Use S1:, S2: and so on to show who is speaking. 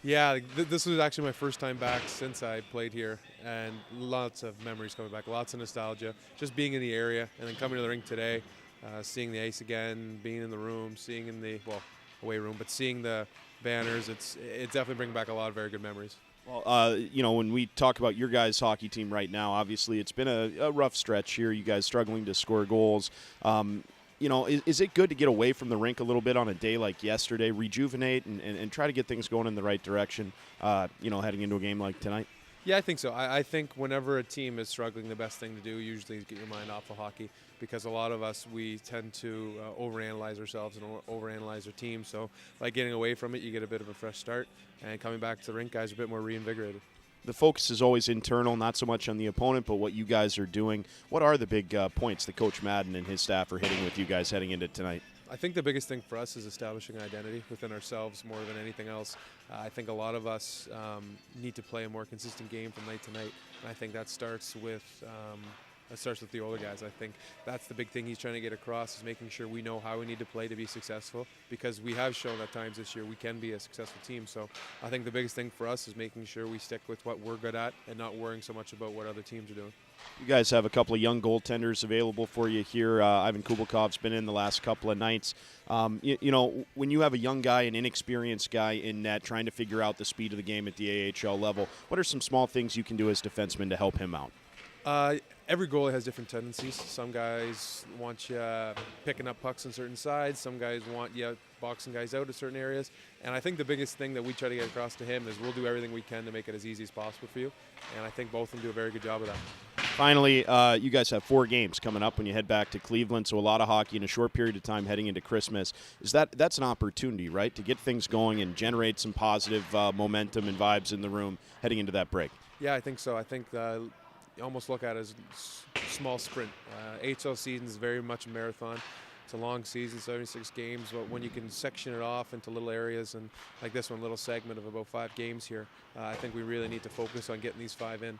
S1: Yeah, this was actually my first time back since I played here, and lots of memories coming back, lots of nostalgia. Just being in the area, and then coming to the rink today, seeing the ice again, being in the room, seeing in the away room, but seeing the banners, it's definitely bringing back a lot of very good memories.
S2: Well, when we talk about your guys' hockey team right now, obviously it's been a rough stretch here. You guys struggling to score goals. Is it good to get away from the rink a little bit on a day like yesterday, rejuvenate, and try to get things going in the right direction, heading into a game like tonight?
S1: Yeah, I think so. I think whenever a team is struggling, the best thing to do usually is get your mind off of hockey, because a lot of us, we tend to overanalyze ourselves and overanalyze our team. So by getting away from it, you get a bit of a fresh start, and coming back to the rink, guys are a bit more reinvigorated.
S2: The focus is always internal, not so much on the opponent, but what you guys are doing. What are the big points that Coach Madden and his staff are hitting with you guys heading into tonight?
S1: I think the biggest thing for us is establishing an identity within ourselves more than anything else. I think a lot of us need to play a more consistent game from night to night. And I think that starts with the older guys. I think that's the big thing he's trying to get across, is making sure we know how we need to play to be successful, because we have shown at times this year we can be a successful team. So I think the biggest thing for us is making sure we stick with what we're good at and not worrying so much about what other teams are doing.
S2: You guys have a couple of young goaltenders available for you here. Ivan Kubalkov's been in the last couple of nights. When you have a young guy, an inexperienced guy in net, trying to figure out the speed of the game at the AHL level, what are some small things you can do as defensemen to help him out?
S1: Every goalie has different tendencies. Some guys want you picking up pucks on certain sides. Some guys want you boxing guys out at certain areas. And I think the biggest thing that we try to get across to him is we'll do everything we can to make it as easy as possible for you. And I think both of them do a very good job of that.
S2: Finally, you guys have 4 games coming up when you head back to Cleveland, so a lot of hockey in a short period of time heading into Christmas. That's an opportunity, right, to get things going and generate some positive momentum and vibes in the room heading into that break?
S1: Yeah, I think so. I think you almost look at it as a small sprint. HL season is very much a marathon. It's a long season, 76 games, but when you can section it off into little areas, and like this one, little segment of about 5 games here, I think we really need to focus on getting these 5 in.